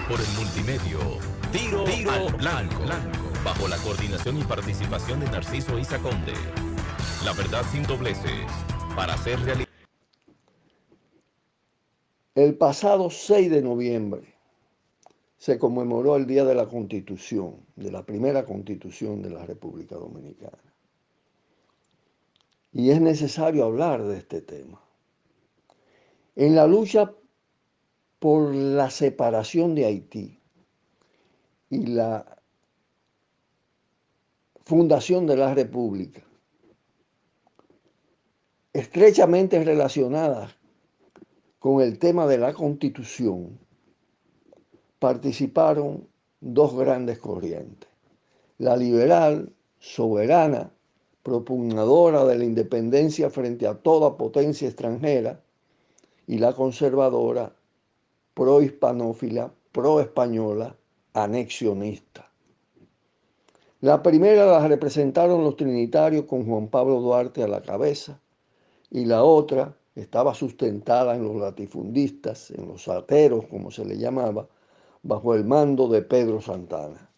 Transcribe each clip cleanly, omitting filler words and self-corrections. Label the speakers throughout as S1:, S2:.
S1: por el multimedio Tiro al Blanco, bajo la coordinación y participación de Narciso Isa Conde. La verdad sin dobleces, para hacer realidad.
S2: El pasado 6 de noviembre se conmemoró el Día de la Constitución, de la primera Constitución de la República Dominicana. Y es necesario hablar de este tema. En la lucha por la separación de Haití y la fundación de la República, estrechamente relacionadas con el tema de la Constitución, participaron dos grandes corrientes. La liberal, soberana, propugnadora de la independencia frente a toda potencia extranjera, y la conservadora, pro-hispanófila, pro-española, anexionista. La primera la representaron los trinitarios con Juan Pablo Duarte a la cabeza, y la otra estaba sustentada en los latifundistas, en los ateros, como se le llamaba, bajo el mando de Pedro Santana.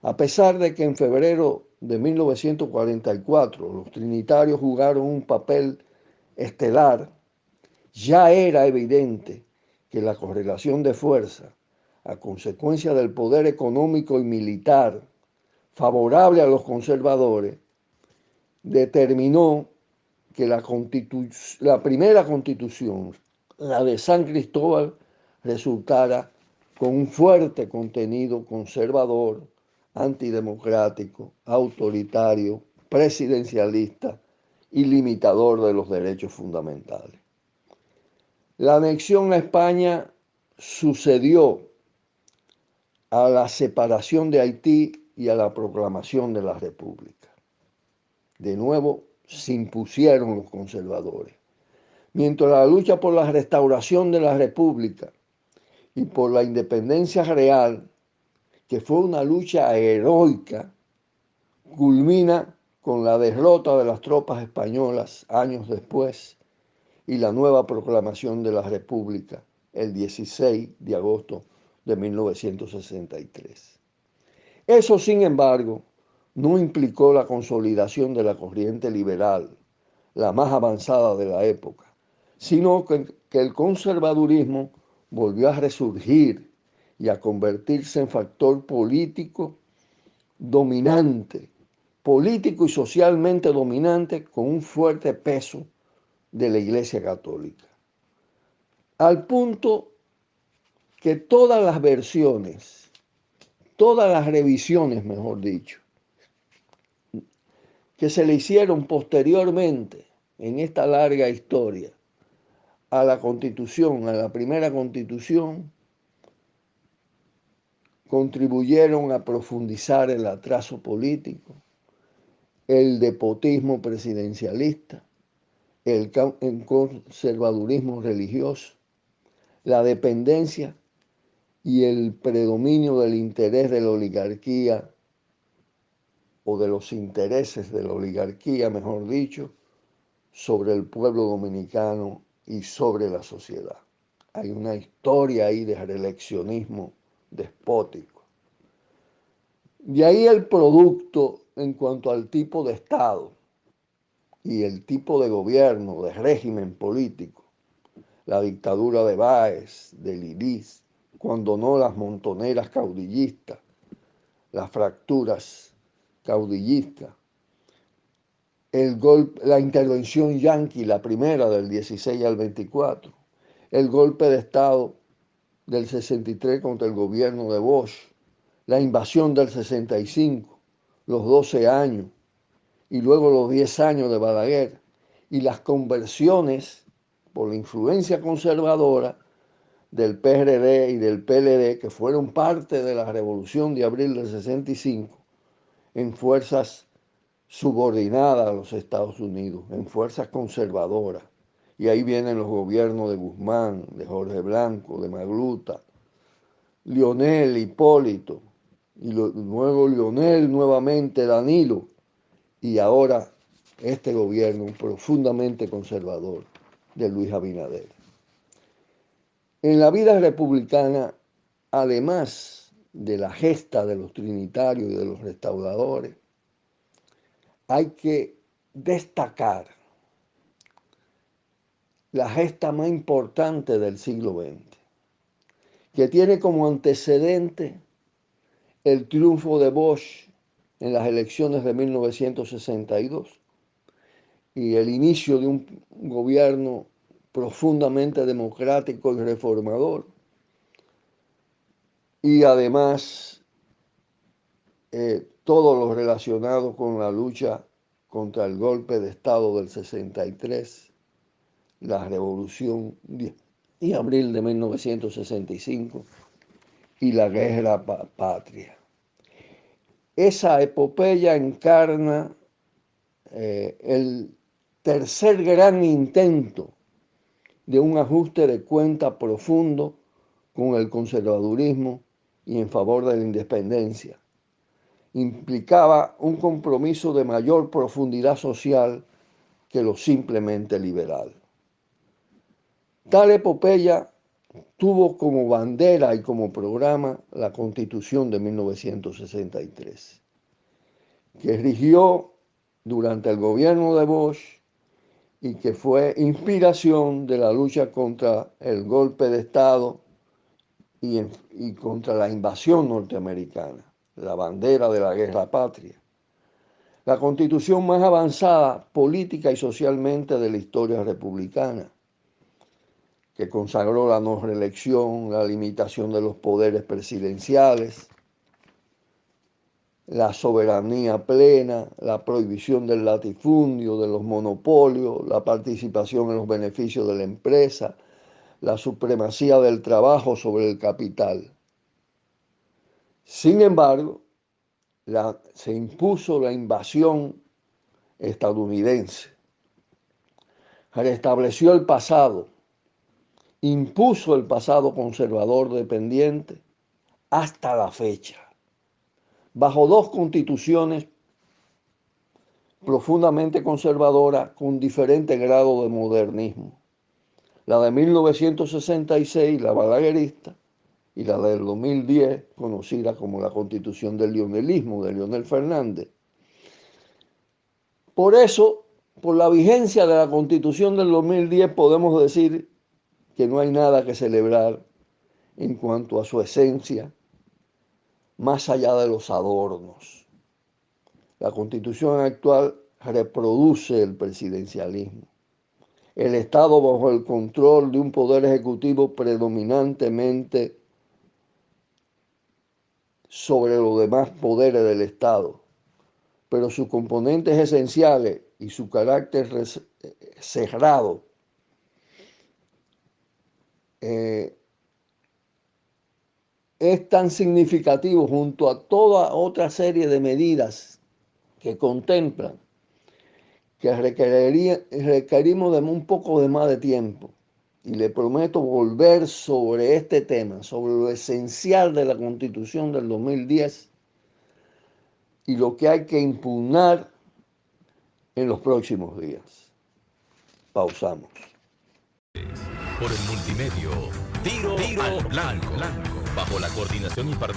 S2: A pesar de que en febrero de 1944 los trinitarios jugaron un papel estelar, ya era evidente que la correlación de fuerza, a consecuencia del poder económico y militar favorable a los conservadores, determinó que la primera constitución, la de San Cristóbal, resultara con un fuerte contenido conservador, antidemocrático, autoritario, presidencialista y limitador de los derechos fundamentales. La anexión a España sucedió a la separación de Haití y a la proclamación de la República. De nuevo, se impusieron los conservadores. Mientras la lucha por la restauración de la República y por la independencia real, que fue una lucha heroica, culmina con la derrota de las tropas españolas años después y la nueva proclamación de la República el 16 de agosto de 1963. Eso, sin embargo, no implicó la consolidación de la corriente liberal, la más avanzada de la época, sino que el conservadurismo volvió a resurgir y a convertirse en factor político dominante, político y socialmente dominante, con un fuerte peso de la Iglesia Católica. Al punto que todas las versiones, todas las revisiones, mejor dicho, que se le hicieron posteriormente en esta larga historia a la Constitución, a la primera Constitución, contribuyeron a profundizar el atraso político, el despotismo presidencialista, el conservadurismo religioso, la dependencia y el predominio del interés de la oligarquía o de los intereses de la oligarquía, mejor dicho, sobre el pueblo dominicano y sobre la sociedad. Hay una historia ahí de reeleccionismo despótico. De ahí el producto en cuanto al tipo de Estado y el tipo de gobierno, de régimen político, la dictadura de Báez, de Liliz, cuando no las montoneras caudillistas, las fracturas caudillistas, la intervención yanqui, la primera del 16 al 24, el golpe de Estado del 63 contra el gobierno de Bosch, la invasión del 65, los 12 años y luego los 10 años de Balaguer y las conversiones por la influencia conservadora del PRD y del PLD, que fueron parte de la revolución de abril del 65, en fuerzas subordinadas a los Estados Unidos, en fuerzas conservadoras. Y ahí vienen los gobiernos de Guzmán, de Jorge Blanco, de Magluta, Lionel, Hipólito, y luego Lionel, nuevamente Danilo, y ahora este gobierno profundamente conservador de Luis Abinader. En la vida republicana además de la gesta de los trinitarios y de los restauradores, hay que destacar la gesta más importante del siglo XX, que tiene como antecedente el triunfo de Bosch en las elecciones de 1962 y el inicio de un gobierno profundamente democrático y reformador, y además todo lo relacionado con la lucha contra el golpe de Estado del 63, la revolución de abril de 1965 y la guerra patria. Esa epopeya encarna el tercer gran intento de un ajuste de cuenta profundo con el conservadurismo y en favor de la independencia. Implicaba un compromiso de mayor profundidad social que lo simplemente liberal. Tal epopeya tuvo como bandera y como programa la Constitución de 1963, que rigió durante el gobierno de Bosch y que fue inspiración de la lucha contra el golpe de Estado y contra la invasión norteamericana, la bandera de la guerra patria. La constitución más avanzada política y socialmente de la historia republicana, que consagró la no reelección, la limitación de los poderes presidenciales, la soberanía plena, la prohibición del latifundio, de los monopolios, la participación en los beneficios de la empresa, la supremacía del trabajo sobre el capital. Sin embargo, se impuso la invasión estadounidense, restableció el pasado, impuso el pasado conservador dependiente hasta la fecha, bajo dos constituciones profundamente conservadoras con diferente grado de modernismo. La de 1966, la balaguerista, y la del 2010, conocida como la Constitución del Leonelismo, de Leonel Fernández. Por eso, por la vigencia de la Constitución del 2010, podemos decir que no hay nada que celebrar en cuanto a su esencia, más allá de los adornos. La Constitución actual reproduce el presidencialismo. El Estado bajo el control de un poder ejecutivo predominantemente sobre los demás poderes del Estado, pero sus componentes esenciales y su carácter cerrado es tan significativo junto a toda otra serie de medidas que contemplan que requerimos de un poco de más de tiempo. Y le prometo volver sobre este tema, sobre lo esencial de la Constitución del 2010 y lo que hay que impugnar en los próximos días. Pausamos.
S1: Por el multimedio, Tiro al Blanco, bajo la coordinación y participación